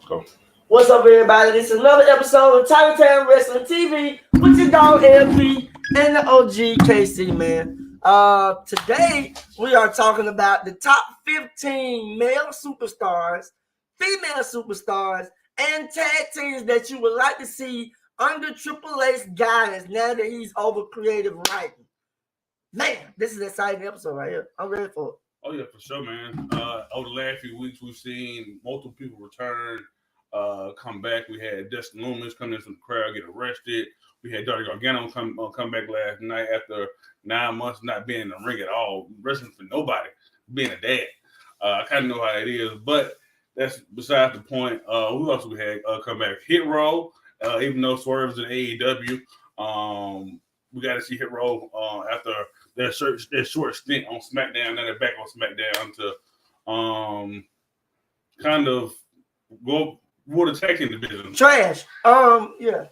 Go. What's up, everybody? This is another episode of Titletown Wrestling TV with your dog LP and the OG KC, man. Today we are talking about the top 15 male superstars, female superstars, and tag teams that you would like to see under Triple H's guidance now that he's over creative writing. Man, this is an exciting episode right here. I'm ready for it. Oh yeah, for sure, man. Over the last few weeks, we've seen multiple people return, come back. We had Dustin Loomis come in from the crowd, get arrested. We had Johnny Gargano come back last night after 9 months not being in the ring at all, wrestling for nobody, being a dad. I kind of know how it is, but that's besides the point. Who else we had come back? Hit Row, even though Swerve's in AEW, we got to see Hit Row after their short stint on SmackDown. Now they're back on SmackDown to kind of go for the tag team division. Trash. Yeah.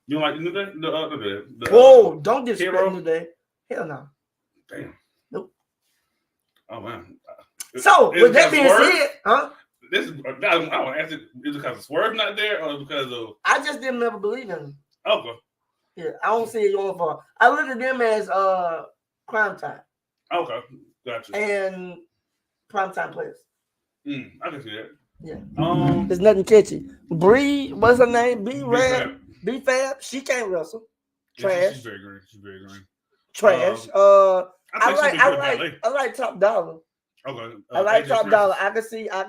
You don't like the New Day? The Whoa! Don't disrespect New Day. Hell no. Damn. Nope. Oh man. So with that being said, This is I want to ask you, is it because of Swerve not there or because of? I just didn't ever believe in him. Okay. Yeah, I don't see it going far. I look at them as crime time. Okay, gotcha. And prime time players. I can see that. Yeah. There's nothing catchy. Bree, what's her name? B Fab. She can't wrestle. Trash. She's very green. Trash. I like Top Dollar. Okay. I like Top Dollar. I can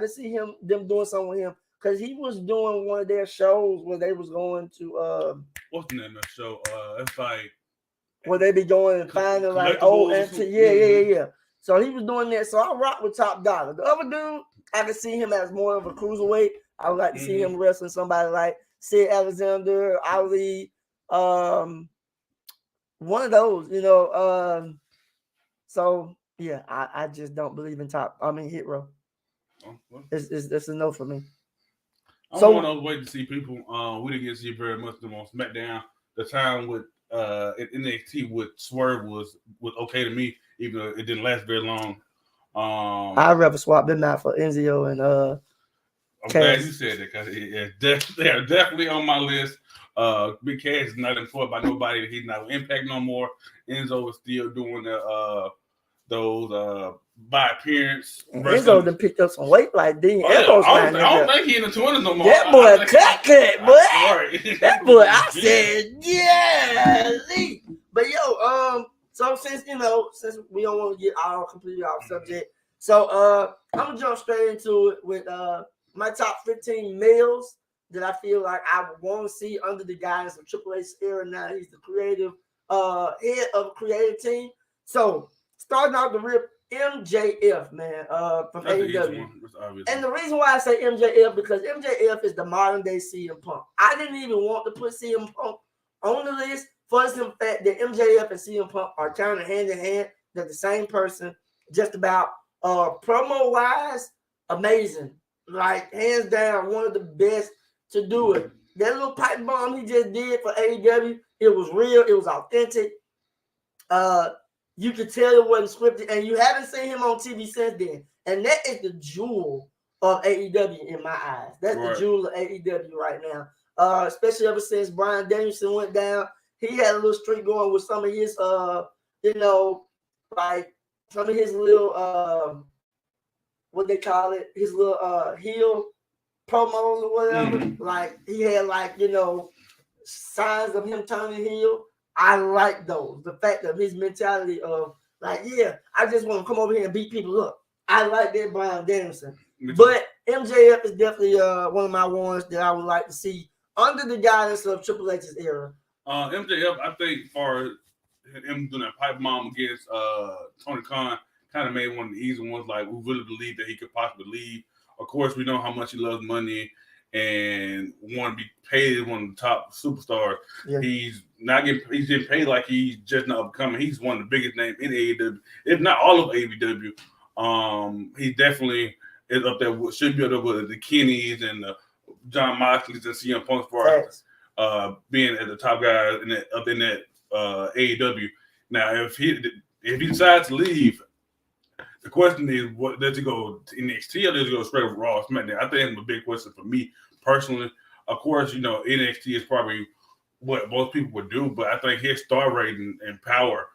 see them doing something with him. Because he was doing one of their shows where they was going to what's the name of the show? It's like where they be going and finding like old antique. Yeah. So he was doing that. So I rock with Top Dollar. The other dude, I can see him as more of a cruiserweight. I would like to see him wrestling somebody like Sid Alexander, Ali, one of those, you know. So yeah, I just don't believe in Hit Row. It's a no for me. I'm one of those waiting to see people. We didn't get to see very much of them on SmackDown. The time with in NXT with Swerve was okay to me, even though it didn't last very long. I'd rather swap them out for Enzo and I'm glad you said that because they are definitely on my list. Big Cass is not employed by nobody. He's not with Impact no more. Enzo is still doing those by appearance. Enzo done picked up some weight like Dean Ambrose. I don't think he's in the 20s no more. That boy cut, boy. That boy, I said, yeah. But yo, so since we don't want to get all completely off subject, so I'm gonna jump straight into it with my top 15 males that I feel like I would want to see under the guidance of Triple H era. Now he's the creative head of a creative team. So starting out the rip, MJF, man, from AEW. And the reason why I say MJF, because MJF is the modern day CM Punk. I didn't even want to put CM Punk on the list for the simple fact that MJF and CM Punk are kind of hand in hand. They're the same person, just about promo wise, amazing. Like hands down, one of the best to do it. That little pipe bomb he just did for AEW, it was real, it was authentic. You could tell it wasn't scripted, and you haven't seen him on TV since then. And that is the jewel of AEW in my eyes. That's the jewel of AEW right now. Especially ever since Bryan Danielson went down. He had a little streak going with some of his, like some of his little, what they call it, his little heel promos or whatever. Like he had signs of him turning heel. I like those. The fact of his mentality of like, yeah, I just want to come over here and beat people up. I like that Bryan Danielson. But MJF is definitely one of my ones that I would like to see under the guidance of Triple H's era. MJF, I think for him doing that pipe bomb against Tony Khan kind of made one of the easy ones. Like we really believe that he could possibly leave. Of course, we know how much he loves money and want to be paid as one of the top superstars. Yeah. He's getting paid like he's just not upcoming. He's one of the biggest names in AEW, if not all of AEW. He definitely is up there. Should be up there with the Kennys and the John Moxley's and CM Punk for being at the top guy up in that AEW. Now, if he decides to leave, The question is, what does he go to NXT or does he go straight to Raw or SmackDown? I think that's a big question for me personally. Of course, NXT is probably what most people would do, but I think his star rating and power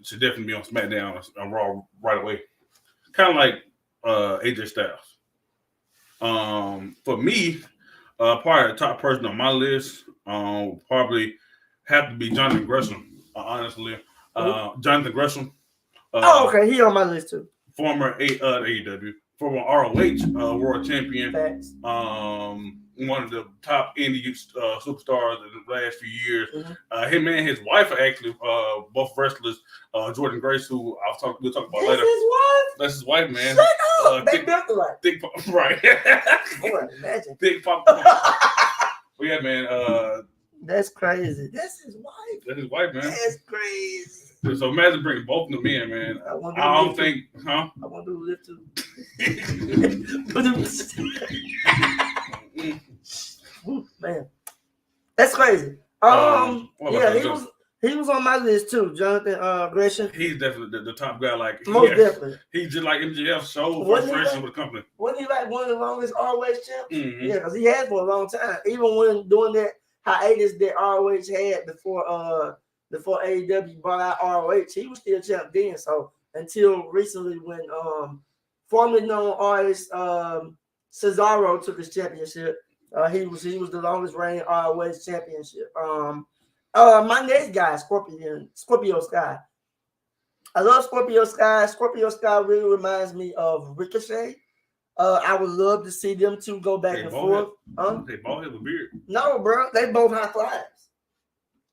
should definitely be on SmackDown and Raw right away. Kind of like AJ Styles. For me, probably the top person on my list probably have to be Jonathan Gresham, honestly. Jonathan Gresham. Okay, he on my list too. Former AEW, former ROH World Champion. Facts. One of the top indie superstars in the last few years. Him and his wife are actually both wrestlers. Jordan Grace, who we'll talk about later. That's his wife? That's his wife, man. Shut up. They built the right. Thick, right. Boy, imagine. Thick pop. But yeah, man. That's crazy. That's his wife. That's his wife, man. That's crazy. So imagine bringing both of them in, man. I don't think, huh? I want to live too. Man, that's crazy. Yeah, he was on my list too, Jonathan Gresham. He's definitely the top guy. Like most definitely. He's just like MJF showed frustration with the company. Wasn't he like one of the longest ROH champs? Mm-hmm. Yeah, because he had for a long time. Even when doing that hiatus that ROH had before AEW bought out ROH, he was still champ then. So until recently, when formerly known artist Cesaro took his championship, he was the longest reigning ROH championship. My next guy, Scorpio Sky. I love Scorpio Sky. Scorpio Sky really reminds me of Ricochet. I would love to see them two go back and forth. They both have a beard. No, bro, they both high flyers.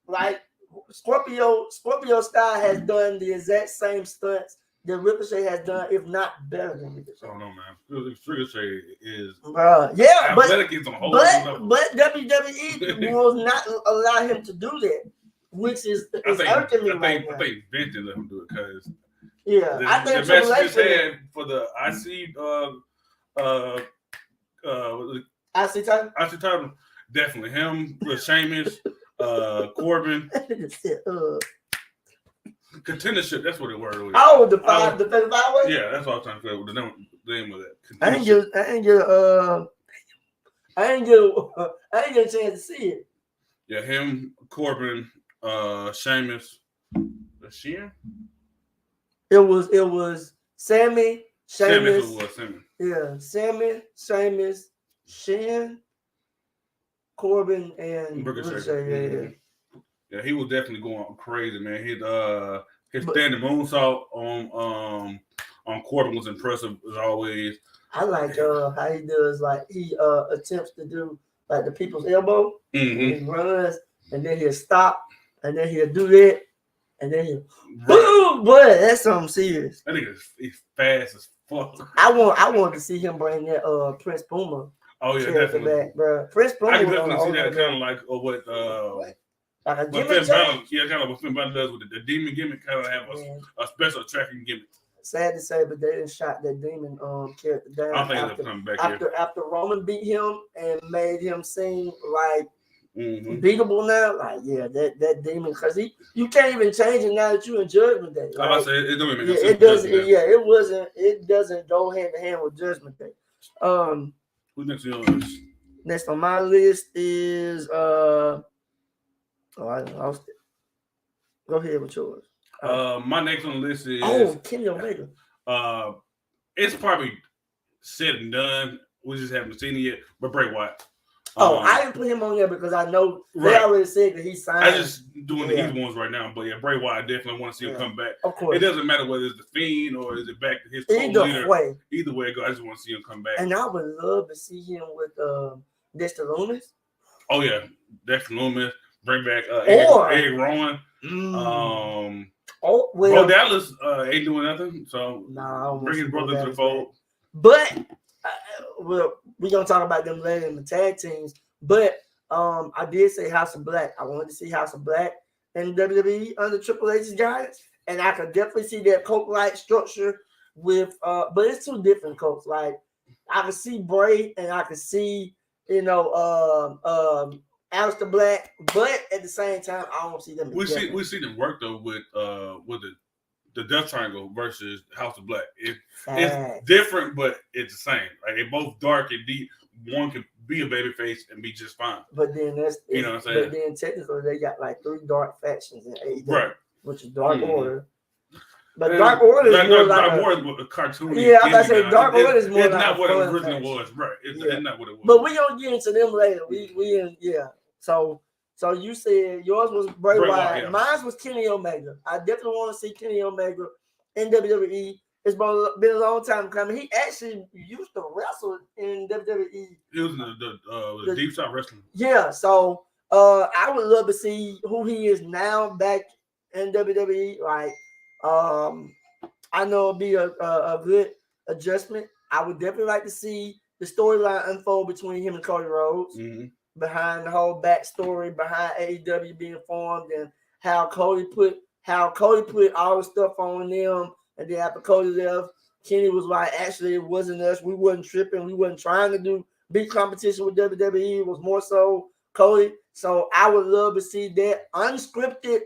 Like Scorpio Sky has done the exact same stunts that Ricochet has done, if not better than Ricochet. I don't know, man. Ricochet is, yeah, but WWE WWE will not allow him to do that, which is irking me right now. I think Vince let him do it because I think the message said for the IC title, definitely him with Sheamus, Corbin. Contendership, that's what the word was. Oh, the 55 way? Yeah, that's what I was trying to figure out the name of that. I ain't get a chance to see it. Yeah, him, Corbin, Sheamus. Sheehan? It was Sammy, Sheamus. Sammy. Yeah, Sammy, Sheamus, Sheehan, Corbin, and Ricochet. Yeah, he was definitely going crazy, man. His standing moonsault on Corbin was impressive as always. I like how he does, like he attempts to do like the people's elbow. Mm-hmm. He runs and then he'll stop and then he'll do that and then he'll boom, boy, that's something serious. I think he's fast as fuck. I want to see him bring that Prince Puma. Oh yeah, definitely. Back, bro. Prince Puma. I can definitely see that kind of like what Finn Balor, what Finn Balor does with the demon gimmick, kind of have a special tracking gimmick. Sad to say, but they didn't shot that demon character down. I think they'll come back after Roman beat him and made him seem like beatable now. Like that demon, because you can't even change it now that you're in Judgment Day. Like, I say it don't even it doesn't. It doesn't go hand in hand with Judgment Day. Who's next on your list? Next on my list is I lost it. Go ahead with yours. My next on the list is Kenny Omega. It's probably said and done. We just haven't seen it yet. But Bray Wyatt. I didn't put him on there because I know they already said that he signed. I just doing the easy ones right now. But yeah, Bray Wyatt, definitely want to see him come back. Of course. It doesn't matter whether it's the Fiend or is it back to his leader. Either way, I just want to see him come back. And I would love to see him with Dexter Lumis. Oh yeah, Dexter Lumis. Bring back Eric Rowan. Bo Dallas ain't doing nothing, so bring his brother to the fold. But we're gonna talk about them later in the tag teams. But I did say House of Black. I wanted to see House of Black in WWE under Triple H's guidance, and I could definitely see that cult-like structure with. But it's two different cults. Like I could see Bray, and I could see Aleister Black, but at the same time, I don't see them. We see them work though with the the Death Triangle versus House of Black. It's different, but it's the same. Like they both dark and deep. One can be a babyface and be just fine. But then you know what I'm saying. But then technically they got like 3 dark factions in AEW, right? Which is Dark Order. But Dark Order is more like a cartoon. Yeah, I'm about to say Dark Order is more it's like not what it originally was. Right? It's not what it was. But we gonna get into them later. So you said yours was Bray Wyatt. Mine was Kenny Omega. I definitely want to see Kenny Omega in WWE. It's been a long time coming. He actually used to wrestle in WWE. He was in the Deep South Wrestling. Yeah, so I would love to see who he is now back in WWE. Like, I know it'll be a good adjustment. I would definitely like to see the storyline unfold between him and Cody Rhodes. Mm-hmm. Behind the whole backstory behind AEW being formed and how Cody put all the stuff on them, and then after Cody left, Kenny was like, actually it wasn't us, we wasn't tripping, we wasn't trying to do big competition with WWE, it was more so Cody. So I would love to see that unscripted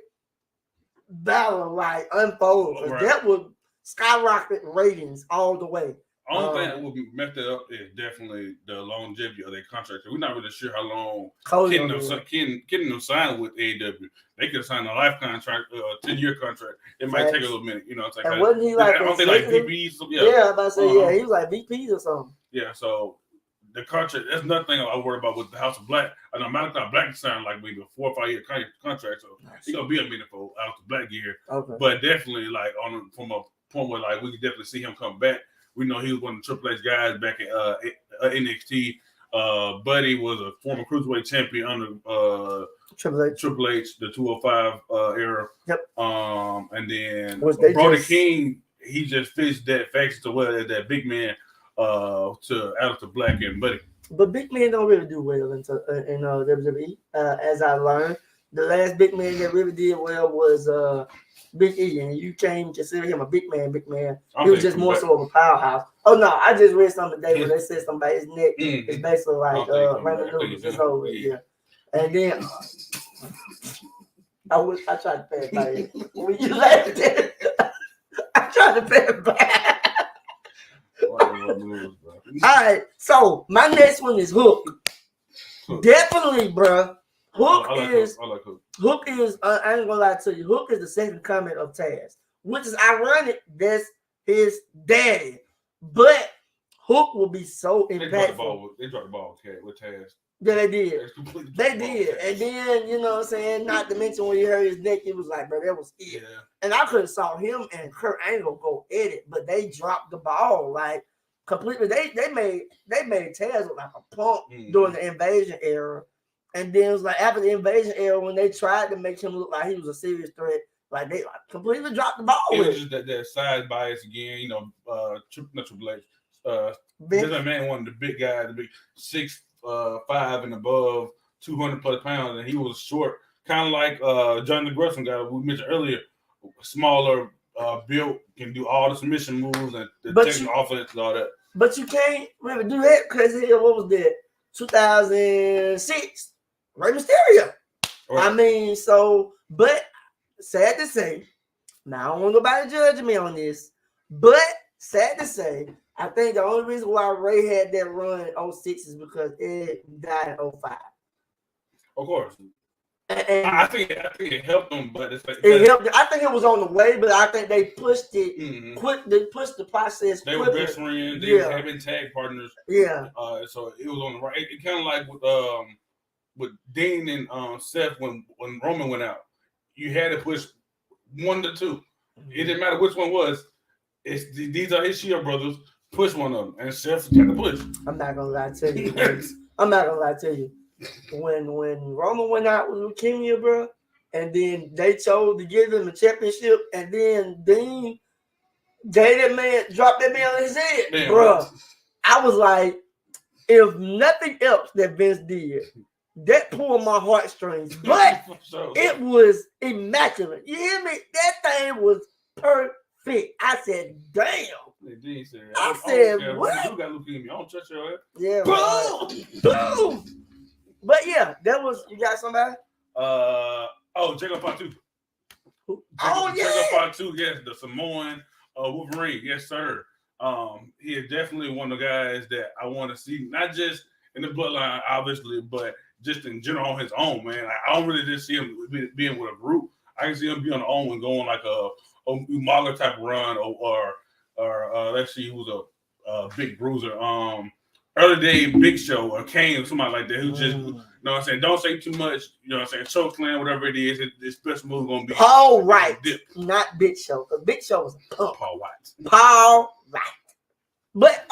battle like unfold, because that would skyrocket ratings all the way. Only thing that would mess that up is definitely the longevity of their contract. We're not really sure how long getting them signed with AEW. They could sign a life contract, 10-year contract. It might take a little minute, you know. It's like, and wasn't he like, I don't think like VPs? Yeah, I'm about to say, he was like VPs or something. Yeah, so the contract, that's nothing I worry about with the House of Black. I know Malachi Black signed like maybe a 4 or 5 year contract, so he's gonna be a meaningful House of Black year. Okay. But definitely, like from a point where like we can definitely see him come back. We know he was one of the Triple H guys back at NXT. Buddy was a former cruiserweight champion under Triple H, the 205 era. Yep. And then Brody King, he just fits that faction so well as that big man to Aleister Black and Buddy. But big men don't really do well in WWE, as I learned. The last big man that really did well was Big E, and you can't consider him a big man. He was just more so of a powerhouse. Oh no, I just read something today where they said something about his neck. It's basically like Raymond Lewis is over it. Yeah. And then I tried to pay it back. When you laughed at it, I tried to pay it back. All right, so my next one is Hook. Definitely, bro. Hook is. I ain't gonna lie to you. Hook is the second coming of Taz, which is ironic. That's his daddy, but Hook will be so impactful. They dropped the ball with Taz. Yeah, they did. They did, and then you know what I'm saying. Not to mention when he hurt his neck, it was like, bro, that was it. Yeah. And I could have saw him and Kurt Angle go at it, but they dropped the ball like completely. They made Taz look like a punk during the Invasion era. And then it was like after the Invasion era, when they tried to make him look like he was a serious threat, like they like completely dropped the ball. It was just that size bias again, you know. Triple H. This man, one of the big guys, the big 6'5" and above, 200 plus pounds, and he was short, kind of like Johnny Gresham guy we mentioned earlier, smaller, built, can do all the submission moves and the technical offense and all that. But you can't really do that because what was that? 2006. Rey Mysterio. Right. I mean, but sad to say, now I don't want nobody judging me on this, but sad to say, I think the only reason why Rey had that run in 06 is because it died in 05. Of course. And I think it helped them, but it's like it helped. I think it was on the way, but I think they pushed it quick. They pushed the process. They were best friends. They were having tag partners. Yeah. So it was on the right. It kind of like with Dean and Seth when Roman went out, you had to push 1 to 2. It didn't matter which one was. These are his Shield brothers. Push one of them, and Seth had to push. I'm not gonna lie to you. When Roman went out with leukemia, bro, and then they chose to give him a championship, and then Dean dropped that man on his head, bro. I was like, if nothing else that Vince did, that pulled my heartstrings, but it was immaculate. You hear me? That thing was perfect. I said, damn. I said, what? You got leukemia. I don't touch your head. Yeah. Boom. But yeah, that was. You got somebody? Jacob Fatu. Jacob Fatu, yes, the Samoan Wolverine, yes, sir. He is definitely one of the guys that I want to see, not just in the bloodline, obviously, but just in general on his own, man. I don't really just see him being with a group. I can see him being on his own and going like a Umaga type run, or let's see who's a big bruiser. Early day Big Show or Kane or somebody like that who just, you know what I'm saying, don't say too much, you know what I'm saying, choke slam, whatever it is, his special move is going to be Paul Wright, not Big Show, because Big Show was a pump. Paul White. Paul Wright. But,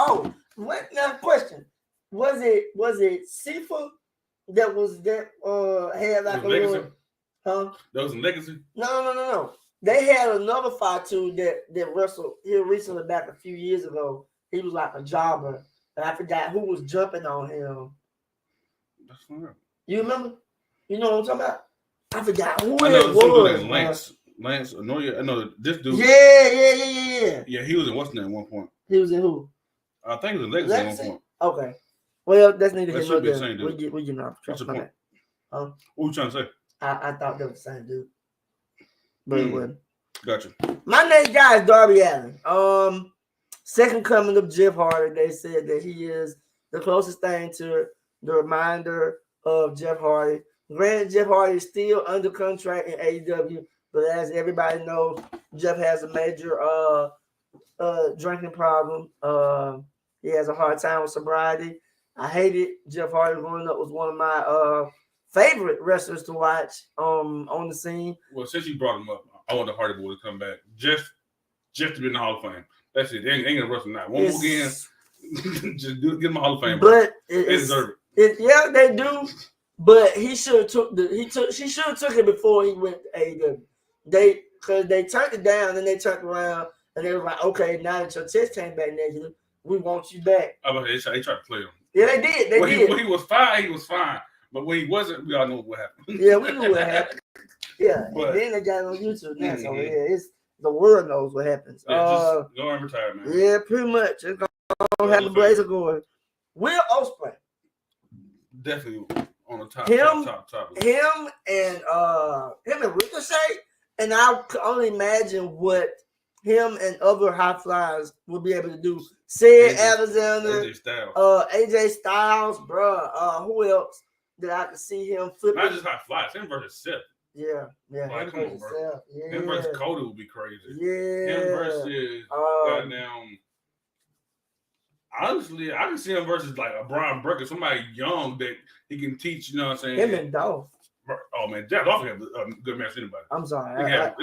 what now question, was it Sifa that had like a little, that was in Legacy? No. They had another Fatu that wrestled here recently back a few years ago. He was like a jobber. And I forgot who was jumping on him. That's fine. You remember? You know what I'm talking about? I forgot who it was. Lance Anoya. I know this dude. Yeah. Yeah, he was in what's name at one point. He was in who? I think he was in Legacy at one point. Okay. Well, that's neither here nor there. We getting off track. Okay. What you trying to say? I thought that was the same dude. But it wasn't. Gotcha. My next guy is Darby Allin. Second coming of Jeff Hardy. They said that he is the closest thing to the reminder of Jeff Hardy. Granted, Jeff Hardy is still under contract in AEW, but as everybody knows, Jeff has a major drinking problem. He has a hard time with sobriety. I hated Jeff Hardy growing up. Was one of my favorite wrestlers to watch on the scene. Well, since you brought him up, I want the Hardy Boy to come back. Jeff to be in the Hall of Fame. That's it. They ain't gonna wrestle now. One more again. Just get him a Hall of Fame. But they deserve it. Yeah, they do. But he should have took it before he went to AEW. Because they turned it down, and they turned around, and they were like, okay, now that your test came back negative, we want you back. They tried to play him. Yeah, they did. When he was fine. But when he wasn't, we all know what happened. Yeah, we knew what happened. Yeah, and then they got it on YouTube now. So it's the world knows what happens. Yeah, just go and retire, man. Yeah, pretty much. It's gonna have the blazer going. Will Ospreay. Definitely on the top. Him and Ricochet, and I could only imagine what him and other high flyers will be able to do. Sid Alexander, AJ Styles, bruh. Who else that I could see him flipping? Not just high flyers, him versus Seth. Yeah. Like, come on, bro. Yeah. Him versus Cody would be crazy. Yeah. Him versus goddamn. Honestly, I can see him versus like a Brian Breaker, somebody young that he can teach. You know what I'm saying? Him and Dolph. Oh man, Dolph have a good match anybody. I'm sorry.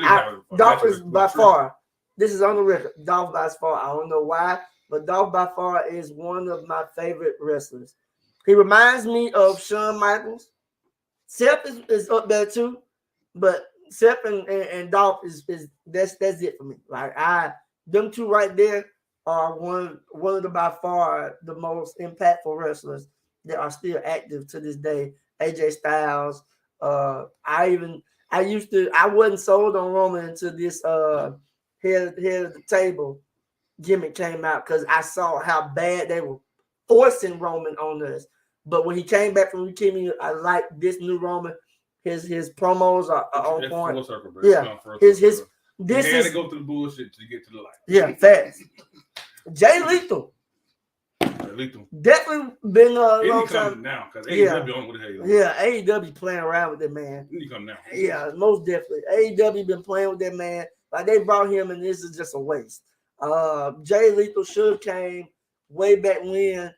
Dolph is by far. This is on the record. Dolph by far. I don't know why, but Dolph by far is one of my favorite wrestlers. He reminds me of Shawn Michaels. Seth is up there too. But Seth and Dolph is that's it for me. Like them two right there are one of the by far the most impactful wrestlers that are still active to this day. AJ Styles. I wasn't sold on Roman until this head of the table gimmick came out because I saw how bad they were forcing Roman on us. But when he came back from leukemia, I like this new Roman. His promos are on point. Full circle, bro. Yeah. This is to go through the bullshit to get to the light. Yeah, fast. Jay Lethal. Definitely been a long time now because AEW on with the hell. Yeah, AEW playing around with that man. He come now. Yeah, most definitely. AEW been playing with that man. Like they brought him, and this is just a waste. Jay Lethal should have came way back when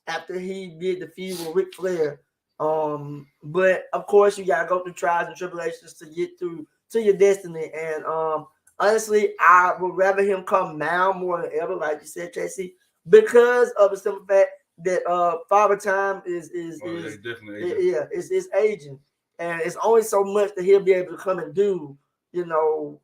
after he did the feud with Ric Flair. But of course you gotta go through trials and tribulations to get through to your destiny. And honestly, I would rather him come now more than ever, like you said, Casey, because of the simple fact that Father Time is aging, and it's only so much that he'll be able to come and do, you know,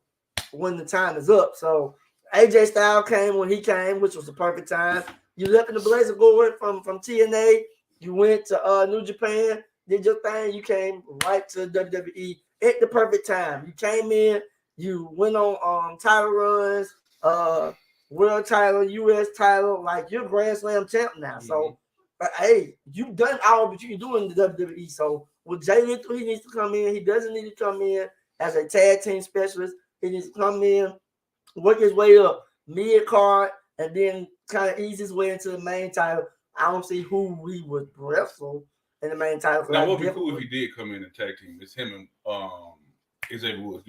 when the time is up. So AJ Styles came when he came, which was the perfect time. You left in the blazer going from TNA. You went to New Japan, did your thing. You came right to WWE at the perfect time. You came in, you went on title runs, world title, U.S. title, like you're Grand Slam champ now. Mm-hmm. So, hey, you've done all that you can do in the WWE. So with Jay Lethal, he needs to come in. He doesn't need to come in as a tag team specialist. He needs to come in, work his way up mid card, and then kind of ease his way into the main title. I don't see who he would wrestle in the main title. Now, what would be cool if he did come in and tag team? It's him and Xavier Woods.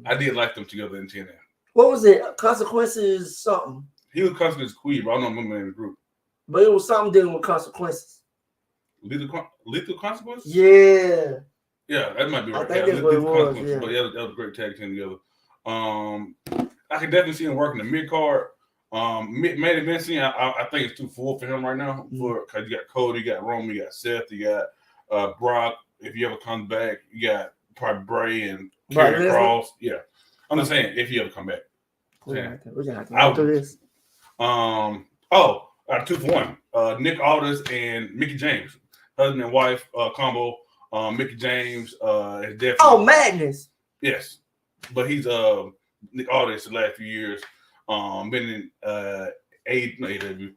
I did like them together in TNA. What was it? Consequences something. He was Consequences Queen, but I don't remember in the group. But it was something dealing with consequences. Lethal Consequences? Yeah. Yeah, that might be right. I think that's what it was. Yeah. But yeah, that was a great tag team together. I can definitely see him working the mid card. Main event scene, I think it's too full for him right now. Because you got Cody, you got Roman, you got Seth, you got Brock. If he ever comes back, you got probably Bray and Karrion Kross. Yeah, I'm just saying if he ever come back. We're gonna have to go through this. 2 for 1. Nick Aldis and Mickie James, husband and wife combo. Mickie James is definitely madness. Yes, but he's Nick Aldis the last few years. Been in NWA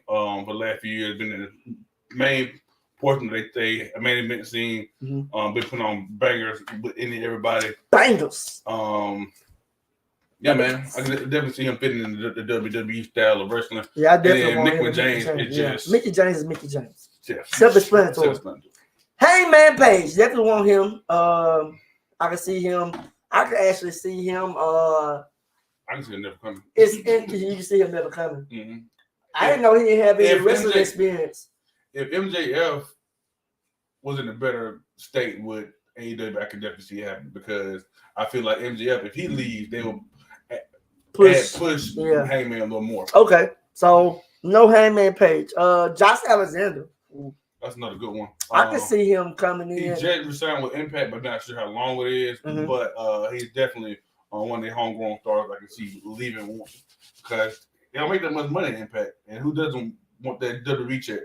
for the last few years. Been in the main portion of a main event scene. Been putting on bangers with everybody. Bangers. Yeah, man. I can definitely see him fitting in the WWE style of wrestling. Yeah, I definitely want Mickie James. Mickie James is Mickie James. Yeah. Self-explanatory. Hangman Page, definitely want him. I can see him. I can actually see him. I can see him never coming. You can see him never coming. Mm-hmm. I didn't know he didn't have any wrestling experience. If MJF was in a better state with AEW, I could definitely see it happen because I feel like MJF, if he leaves, they will push Hangman a little more. Okay, so no Hangman Page. Josh Alexander. That's another good one. I can see him coming in. He just resigned with Impact, but not sure how long it is. But he's definitely one of the homegrown stars I can see leaving because they don't make that much money in Impact, and who doesn't want that WWE check?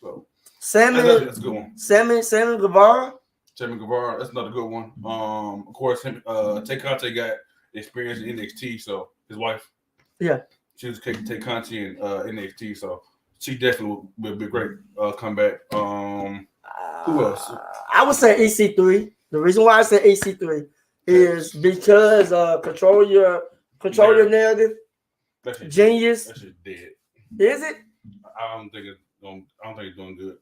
So that's a good one. Sammy Guevara. Sammy Guevara, that's another good one. Of course, Tay Conti got experience in NXT, so his wife. Yeah. She was Tay Conti in NXT, so she definitely will be a great comeback. Who else? I would say EC3. The reason why I say EC3 is because control your narrative. Genius. That shit's dead. Is it? I don't think it's doing good.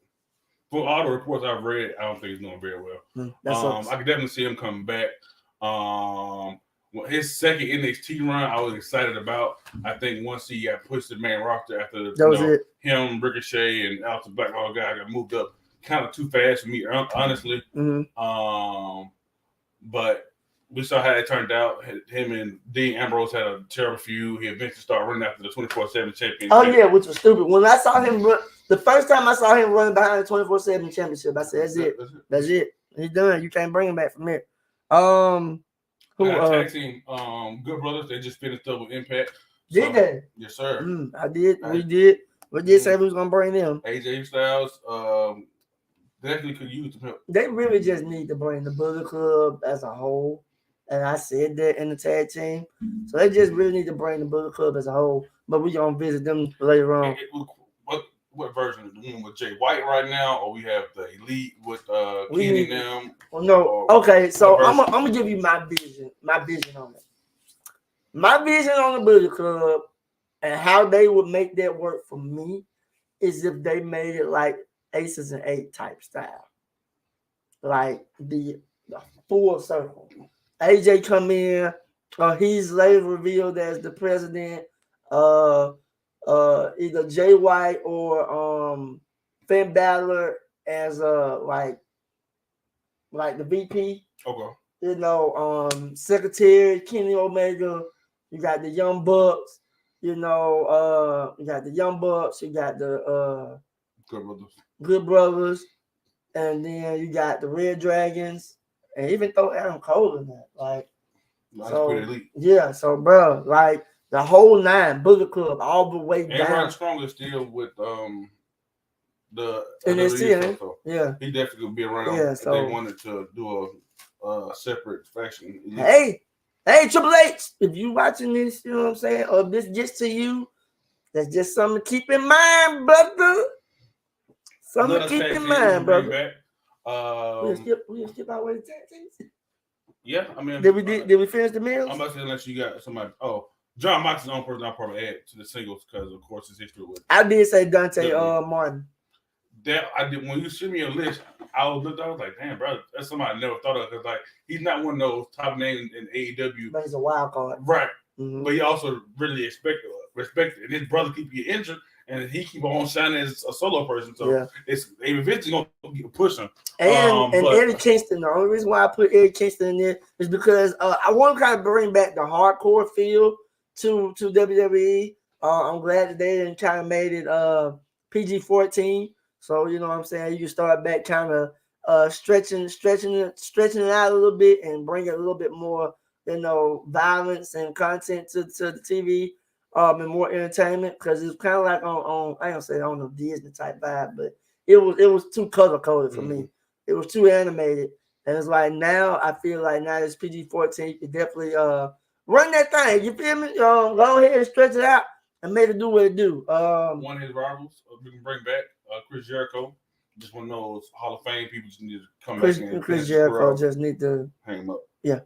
For all the reports I've read, I don't think he's doing very well. I could definitely see him coming back. His second NXT run, I was excited about. I think once he got pushed to the main roster after him, Ricochet, and Alpha Black, all guy got moved up kind of too fast for me, honestly. But we saw how it turned out. Him and Dean Ambrose had a terrible feud. He eventually started running after the 24/7 championship. Oh yeah, which was stupid. When I saw him run, the first time I saw him running behind the 24/7 championship, I said, "That's it. He's done. You can't bring him back from there." Tag team, Good Brothers. They just finished up with Impact. Did they? Yes, sir. I did. We did. We did say we was gonna bring them. AJ Styles. Definitely could use them. They really just need to bring the Bullet Club as a whole. And I said that in the tag team. So they just really need to bring the Bullet Club as a whole. But we're going to visit them later on. What version? The one with Jay White right now? Or we have the Elite with Kenny and them? Well, no. Okay, so I'm going to give you my vision on it. My vision on the Bullet Club and how they would make that work for me is if they made it like Aces and 8 type style. Like the full circle. AJ come in. He's later revealed as the president. Either Jay White or Finn Balor as like the VP. Okay. You know, Secretary Kenny Omega. You got the Young Bucks. You know, you got the Young Bucks. You got the Good Brothers, and then you got the Red Dragons. And even throw Adam Cole in that, like, so bro, like the whole 9 Bullet Club all the way down. And Strong is still with the NXT, yeah, he definitely will be around. Yeah, so they wanted to do a separate faction. Hey, Triple H, if you watching this, you know what I'm saying, or this gets to you, that's just something to keep in mind, brother. Something to keep in mind, brother. We skip our way to tag teams. Yeah, I mean, did we finish the meals? I'm about to say unless you got somebody. Oh, John Moxley's own person. I'll probably add to the singles because, of course, his history with. I did say Dante Martin. That I did when you sent me a list. I was like, damn, bro, that's somebody I never thought of because like he's not one of those top names in AEW. But he's a wild card, right? Mm-hmm. But he also really respected. And his brother keep getting injured, and he keep on shining as a solo person. So it's eventually gonna push him. And Eddie Kingston. The only reason why I put Eddie Kingston in there is because I want to kind of bring back the hardcore feel to WWE. I'm glad that they didn't kind of made it PG-14. So you know what I'm saying. You can start back kind of stretching it out a little bit and bring it a little bit more, violence and content to the TV. And more entertainment because it's kind of like on I don't say on the Disney type vibe, but it was too color coded for me. It was too animated, and it's like now I feel like now it's PG-14. You can definitely run that thing. You feel me? Go ahead and stretch it out and make it do what it do. One of his rivals we can bring back Chris Jericho. Just one of those Hall of Fame people just need to come back. Chris Jericho just need to hang him up. Yeah.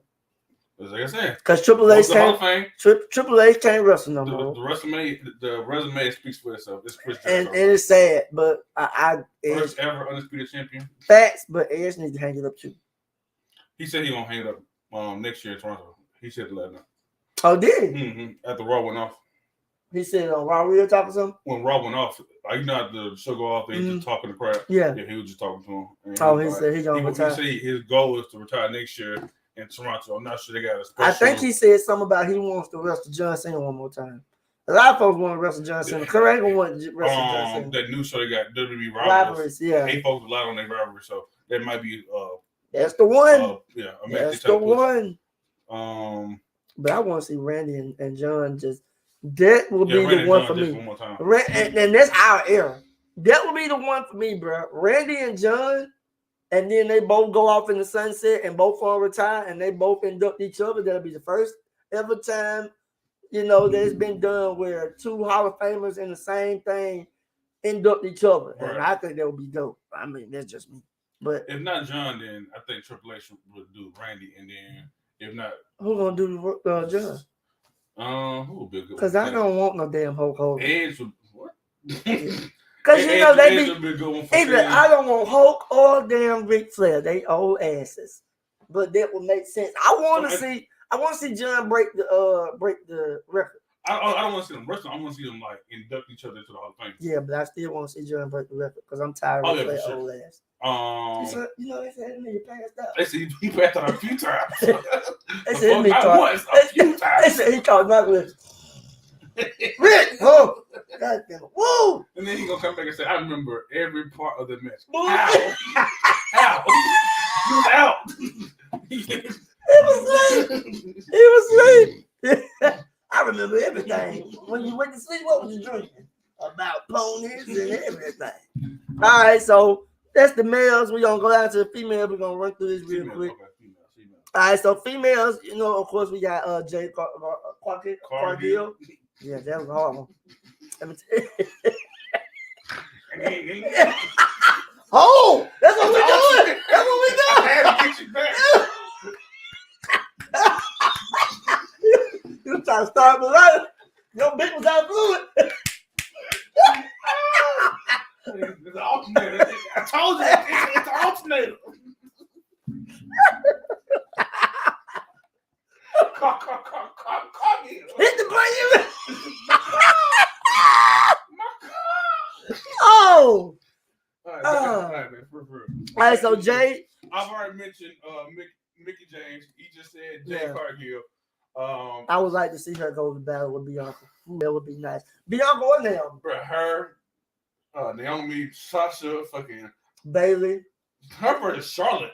Like I said, because Triple H can't wrestle no more. The resume speaks for itself. It's Chris Jericho. And it's sad, but first ever undisputed champion. Facts, but Edge needs to hang it up too. He said he gonna hang it up next year in Toronto. He said the last night. Oh, did he? Mm-hmm. After Raw went off. He said on Raw we were talking to him? When Raw went off, the show go off, they just talking to crap. Yeah, he was just talking to him. And he said he's gonna retire. He said his goal is to retire next year in Toronto. I'm not sure they got a special. I think he said something about he wants to wrestle John Cena one more time. A lot of folks want to wrestle John Cena. KaRon gonna want to wrestle John Cena. That new show they got WWE rivalries. Yeah, they focus a lot on their rivalry, so that might be. That's the one. That's the one. But I want to see Randy and John just. That will be the one for me. One more time. And that's our era. That will be the one for me, bro. Randy and John. And then they both go off in the sunset and both want to retire and they both induct each other. That'll be the first ever time, that it's been done where two Hall of Famers in the same thing induct each other. Right. And I think that would be dope. I mean, that's just me. But if not John, then I think Triple H would do Randy. And then if not, who's going to do John? Who would be a good one? Because I don't want no damn Hulk Hogan. Edge would, what? Because they be a good one for either I don't want Hulk or damn Ric Flair. They old asses, but that would make sense. I want to see John break the record. I don't want to see them wrestle. I want to see them like induct each other into the Hall of Fame. Yeah, but I still want to see John break the record because I'm tired of Ric Flair old ass. They said nigga passed out. They said he passed out a few times. They said a few times. They said he called Douglas. Rick, oh, God damn it. Woo! And then he gonna come back and say, I remember every part of the match. How? He was out. He was asleep. I remember everything. When you went to sleep, what was you drinking? About ponies and everything. All right, so that's the males. We're gonna go down to the females. We're gonna run through this real quick. Okay, female. All right, so females, of course, we got Jay Cargill. Yeah, that was a hard one. Let me tell you. Oh, that's what we're doing. That's what we're doing. I had to get you back. You trying to start with life. Your bitch was out of fluid. It's an alternator. I told you, it's an alternator. Hit the button. Oh. All right, man. All right, so Jay. I've already mentioned Mickey James. He just said Jay Cargill. I would like to see her go to battle with Bianca. That would be nice. Bianca or Naomi? Bro, her, Naomi, Sasha, fucking Bailey. Her versus Charlotte.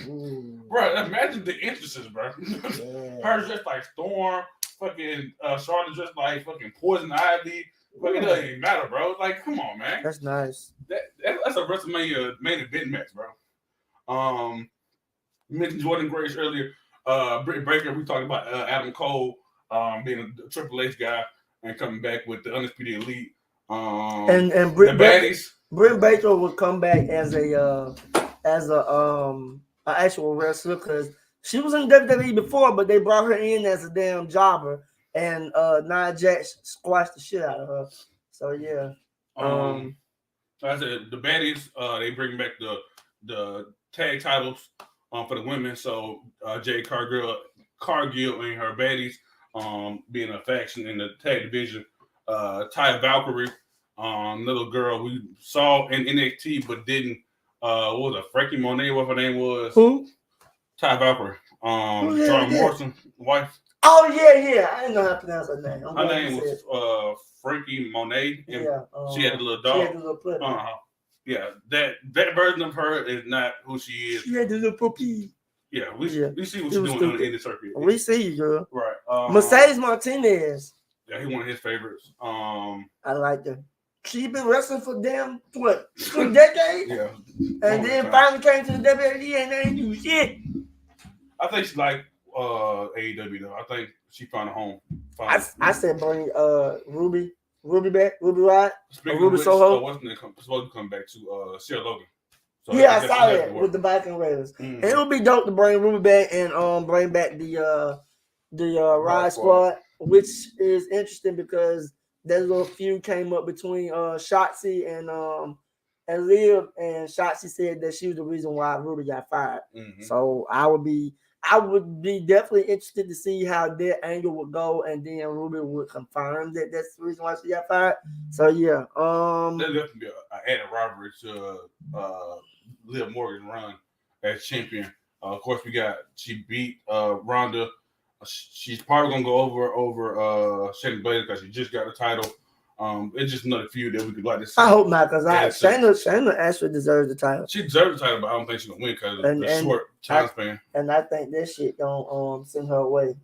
Ooh. Bro, imagine the entrances, bro. Yeah. Her's just like Storm. Fucking Charlotte just like fucking Poison Ivy. Fucking doesn't even matter, bro. Like, come on, man. That's nice. That's a WrestleMania main event match, bro. You mentioned Jordan Grace earlier. Britt Baker, we talked about Adam Cole being a Triple H guy and coming back with the Undisputed Elite. And Britt Baker would come back as as a actual wrestler because she was in WWE before, but they brought her in as a damn jobber, and Nia Jax squashed the shit out of her. So yeah. Like I said, the baddies, they bring back the tag titles for the women. So Jade Cargill and her baddies being a faction in the tag division. Ty Valkyrie, little girl we saw in NXT but didn't. What was it? Frankie Monet, what her name was? Who? Ty Valkyrie. John Morrison, wife. Oh yeah. I didn't know how to pronounce her name. Her name was Frankie Monet. And yeah. She had a little dog. She had the little puppy. Yeah, that version of her is not who she is. She had the little puppy. Yeah, we see what she's doing in the circuit. We see you, girl. Right. Mercedes Martinez. Yeah, he one of his favorites. I like her. She been wrestling for damn 2 decades. Yeah. And then finally came to the WWE and they ain't do shit. I think she like AEW though. I think she found a home. I said bring Ruby back, Ruby Riott, Ruby which, Soho. What's supposed to come back to Sarah Logan. So yeah, I saw that with the Viking Raiders. Mm-hmm. And it would be dope to bring Ruby back and bring back the Riott Squad, which is interesting because that little feud came up between Shotzi and Liv, and Shotzi said that she was the reason why Ruby got fired. Mm-hmm. So I would be definitely interested to see how that angle would go, and then Ruby would confirm that that's the reason why she got fired. So yeah, there's definitely be an added rivalry to Liv Morgan's run as champion. Of course, she beat Ronda. She's probably gonna go over Shayna Baszler because she just got the title. It's just another feud that we could like to see. I hope not, because Shayna actually deserves the title. She deserves the title, but I don't think she's gonna win because of the short time span. And I think that shit gonna send her away.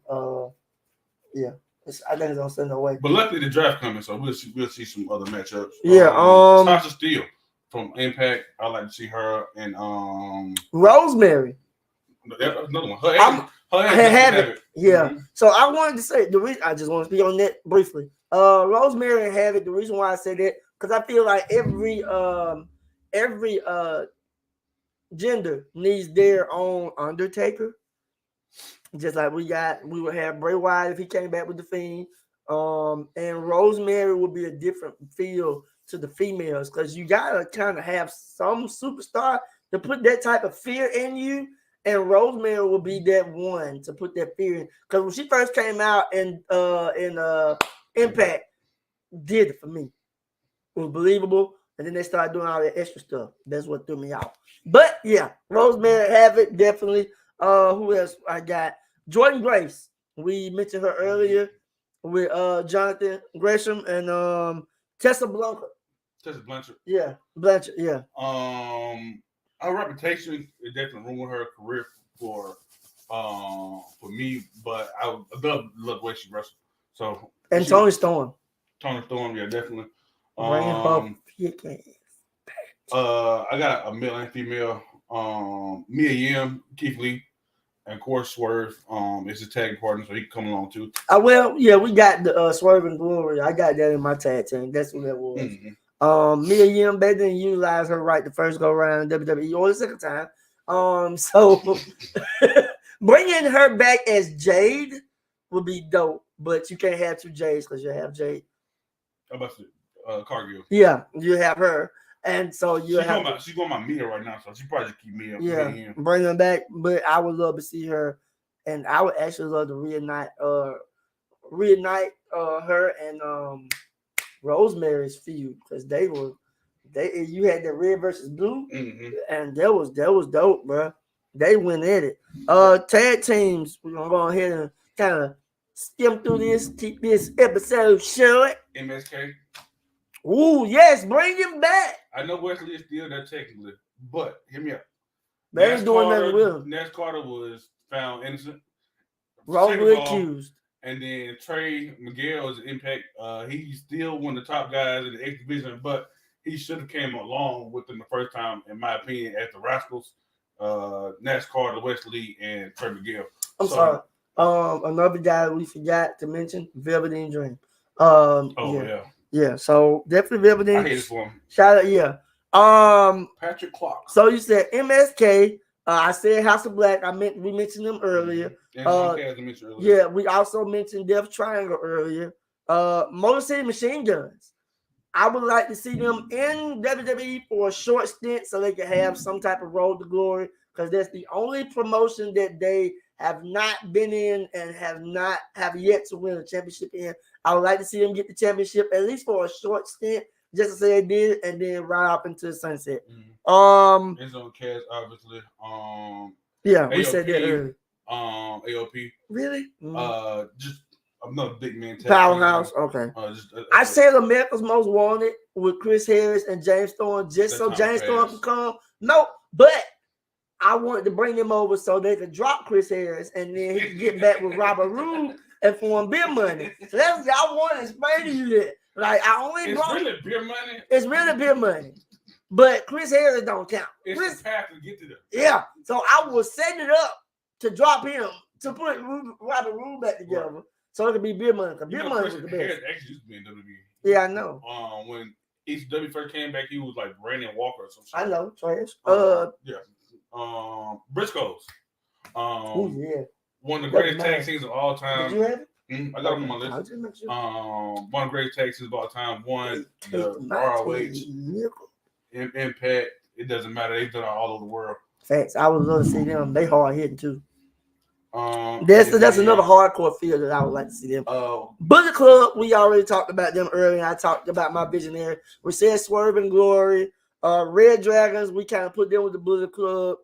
Yeah, I think it's gonna send her away. But luckily the draft coming, so we'll see some other matchups. Yeah, Sasha Steele from Impact. I like to see her and Rosemary. Another one. Her Havoc. Yeah. Mm-hmm. So I wanted to say the reason I just want to speak on that briefly. Rosemary and Havoc. The reason why I say that because I feel like every gender needs their own Undertaker. Just like we would have Bray Wyatt if he came back with the Fiend. And Rosemary would be a different feel to the females because you gotta kind of have some superstar to put that type of fear in you. And Rosemary will be that one to put that fear in. Because when she first came out in Impact, did it for me. It was believable. And then they started doing all that extra stuff. That's what threw me out. But yeah, Rosemary Havoc, definitely. Who else I got? Jordan Grace. We mentioned her earlier with Jonathan Gresham and Tessa Blanchard. Yeah, Blanchard, yeah. Her reputation is definitely ruined her career for me, but I love the way she wrestled. So Toni Storm, yeah, definitely. I got a male and female. Mia Yim, Keith Lee, and of course Swerve. It's a tag partner, so he can come along too. Well, yeah, we got the Swerve and Glory. I got that in my tag team. That's what that was. Mm-hmm. Mia Yim, they didn't utilize her right the first go around in WWE or the second time. So bringing her back as Jade would be dope, but you can't have two Jades because you have Jade. How about Cargill? Yeah, you have her, and so she's going by Mia right now, so she probably just keep Mia. Yeah, bring her back, but I would love to see her, and I would actually love to reunite her and Rosemary's feud because you had the red versus blue, mm-hmm. and that was dope, bro. They went at it. Tag teams, we're gonna go ahead and kind of skim through this, keep this episode short. MSK. Ooh, yes, bring him back. I know Wesley is still there technically, but hear me out. They ain't doing nothing with him. Nash Carter was found innocent, wrongly accused. And then Trey Miguel is Impact. He's still one of the top guys in the X division, but he should have came along with them the first time, in my opinion, at the Rascals. Nash Carter, Wesley, and Trey Miguel. I'm sorry. Another guy we forgot to mention, Velveteen Dream. Yeah. So definitely Velveteen. I hate it for him. Shout out, yeah. Patrick Clark. So you said MSK. I said House of Black. We mentioned them earlier. Mentioned earlier. Yeah, we also mentioned Death Triangle earlier. Motor City Machine Guns. I would like to see them in WWE for a short stint so they can have some type of road to glory, because that's the only promotion that they have not been in and have yet to win a championship in. I would like to see them get the championship at least for a short stint, just to say they did, and then ride up into the sunset. It's on Cass, obviously. Yeah, AOP, we said that earlier. AOP. Really? Just another big man. Powerhouse. Okay. I said America's Most Wanted with Chris Harris and James Storm, just so James Storm can come. No, but I wanted to bring him over so they could drop Chris Harris and then he could get back with Robert Roode and form Beer Money. So that's I want to explain to you that. Like really beer money. It's really Beer Money. But Chris Harris don't count. It's the path to get to them. Yeah. So I was setting it up to drop him, to put Robert Roode back together. Right. So it could be Beer Money. Beer Money was the best. Harris actually used to be in WWE. Yeah, I know. When ECW first came back, he was like Brandon Walker or something. I know, trash. Yeah. Briscoes. Yeah. One of the greatest tag teams of all time. Did you have it? I got them on my list. One of the greatest tag teams of all time. One, the ROH, Impact. It doesn't matter. They've done it all over the world. Facts. I would love to see them. They hard hitting too. That's another hardcore field that I would like to see them. Bullet Club, we already talked about them earlier. I talked about my visionary. We said Swerve and Glory. Red Dragons, we kind of put them with the Bullet Club.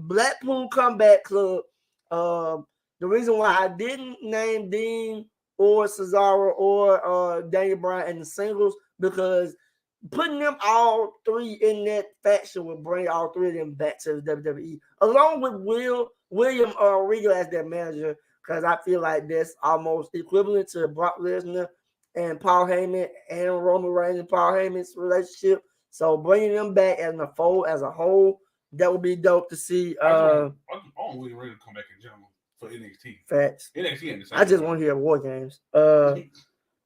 Blackpool Comeback Club. The reason why I didn't name Dean or Cesaro or Daniel Bryan in the singles, because putting them all three in that faction would bring all three of them back to the WWE, along with William Regal as their manager, because I feel like that's almost equivalent to Brock Lesnar and Paul Heyman and Roman Reigns and Paul Heyman's relationship. So bringing them back as a fold, as a whole, that would be dope to see. I want William Regal to come back in general for NXT. Facts. NXT in the same I just want to hear War Games.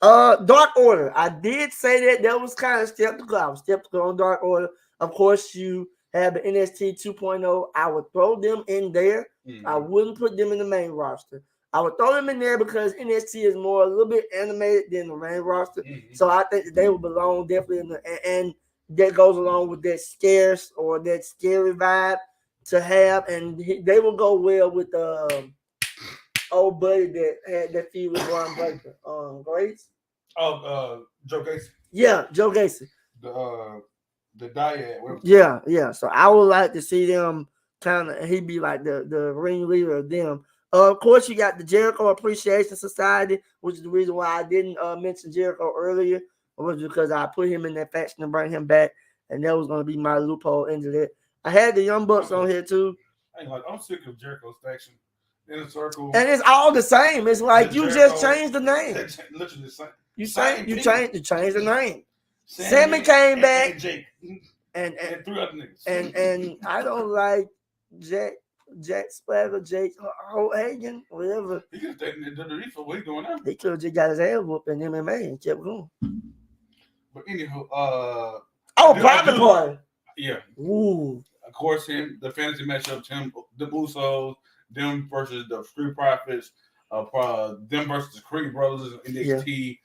Dark Order. I did say that was kind of skeptical. I was skeptical on Dark Order. Of course, you have the NXT 2.0. I would throw them in there. Mm-hmm. I wouldn't put them in the main roster. I would throw them in there because NXT is a little bit animated than the main roster. Mm-hmm. So I think that they would belong definitely in and that goes along with that scarce or that scary vibe to have, and they will go well with the old buddy that had that feud with Braun Breaker. Grace. Joe Gacy. Yeah, Joe Gacy. The dyad. Yeah. So I would like to see them kind of. He'd be like the ringleader of them. Of course, you got the Jericho Appreciation Society, which is the reason why I didn't mention Jericho earlier. Was because I put him in that faction and bring him back, and that was going to be my loophole into that. I had the Young Bucks on here too. I'm sick of Jericho's faction. In a circle, and it's all the same. It's like you just changed the name. Literally the same. You changed the name. Sammy came back, and Jake, and three other niggas. And I don't like Jack Splatter, Jake Hagan, whatever. He could have taken the WWE for what he's doing now. He could have just got his ass whooped in MMA and kept going. But anywho, Private Party. Yeah. Ooh. Of course, the fantasy matchup, the Usos, them versus the Street Profits, them versus the Creed Brothers in NXT.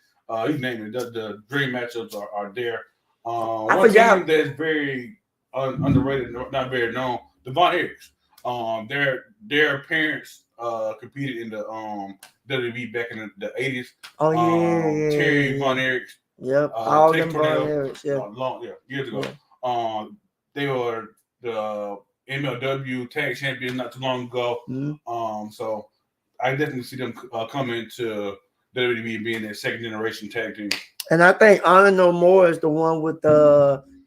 You name it. The dream matchups are there. One team that's very underrated, not very known, the Von Erichs. Their parents competed in the WWE back in the 80s. Oh yeah. Terry Von Erichs. Yep. All them Von Erichs. Yeah. Years ago. Yeah. They were the MLW tag champions not too long ago. Mm-hmm. So I definitely see them coming to WWE being their second generation tag team. And I think Honor No More is the one with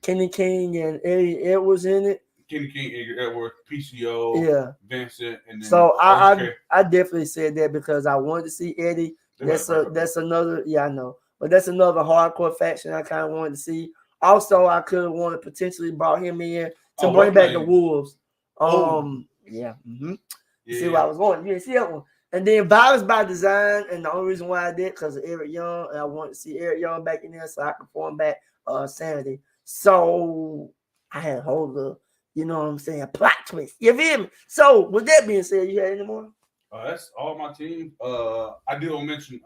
Kenny King and Eddie Edwards in it. Kenny King, Eddie Edwards, PCO, Vincent, and then so I definitely said that because I wanted to see Eddie. That's another I know. But that's another hardcore faction I kind of wanted to see. Also, I could have wanted potentially brought him in to bring back the Wolves. Yeah. Mm-hmm. Yeah. See where I was going. You didn't see that one. And then Violence by Design, and the only reason why I did because of Eric Young, and I wanted to see Eric Young back in there so I could form back Sanity. So I had a whole you know what I'm saying, plot twist. You feel me? So with that being said, you had any more? That's all my team. I did want to mention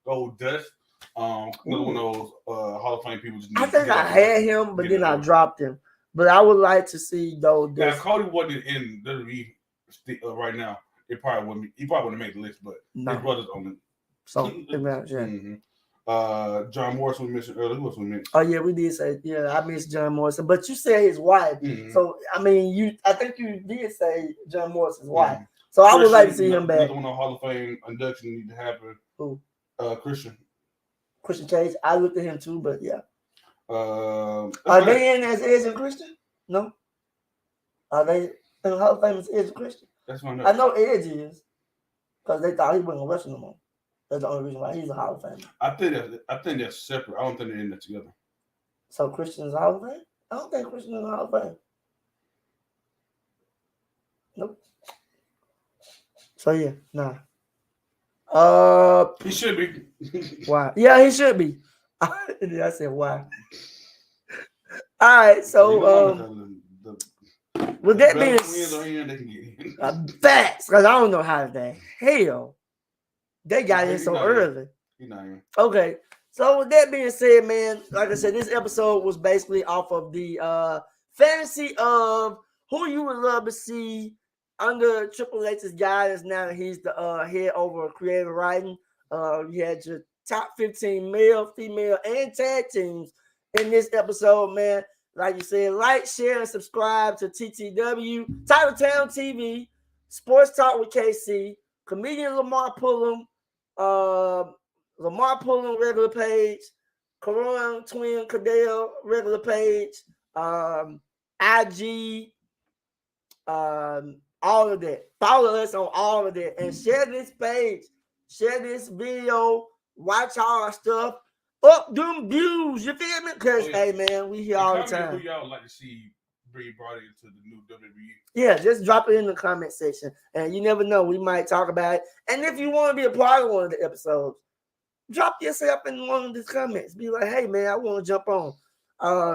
Go Dust. Another one of those Hall of Fame people. I think I had him, but then I dropped him. But I would like to see though. Now, if Cody wasn't in WWE right now, he probably wouldn't have made the list. But his brother's on it. So imagine. John Morrison we mentioned earlier. Who else we mentioned? Oh yeah, we did say I missed John Morrison, but you said his wife. So I mean, I think you did say John Morrison's wife. So I would like to see him back. Another one on Hall of Fame induction need to happen. Who? Christian Cage. I looked at him too, but yeah. Are they in as Edge and Christian? No. Are they in the Hall of Fame as Edge and Christian? That's one. I know Edge is because they thought he wasn't wrestling no more. That's the only reason why he's a Hall of Famer. I think that's separate. I don't think they're in that together. So Christian's a Hall of Fame? I don't think Christian is a Hall of Fame. Nope. So yeah, nah. He should be. Why? Yeah, he should be. I said why. All right, so with that being facts, because I don't know how the hell they got in so early. Okay, so with that being said, man, like I said, this episode was basically off of the fantasy of who you would love to see under Triple H's guidance. Now that he's the head over creative writing, you had your top 15 male, female, and tag teams in this episode, man. Like you said, like, share, and subscribe to TTW, Titletown TV, Sports Talk with KC, Comedian Lamar Pullom, Lamar Pullom regular page, KaRon Twin Caddell regular page, IG, all of that. Follow us on all of that and share this page, share this video, watch all our stuff. Up them views, you feel me? Because hey man, we here all the time. Who y'all like to see be brought into the new WWE? Yeah, just drop it in the comment section, and you never know, we might talk about it. And if you want to be a part of one of the episodes, drop yourself in one of the comments. Be like, hey man, I want to jump on.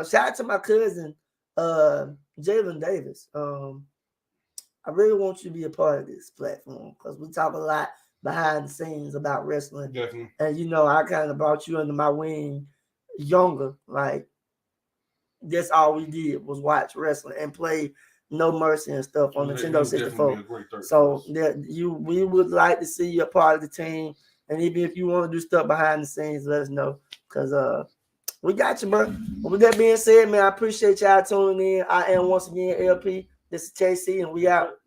Shout out to my cousin, Jalen Davis. I really want you to be a part of this platform because we talk a lot behind the scenes about wrestling. Definitely. And you know, I kind of brought you under my wing younger. Like, that's all we did was watch wrestling and play No Mercy and stuff on Nintendo 64. So we would like to see you a part of the team. And even if you want to do stuff behind the scenes, let us know. Because we got you, bro. But with that being said, man, I appreciate y'all tuning in. I am once again LP. This is KC, and we out.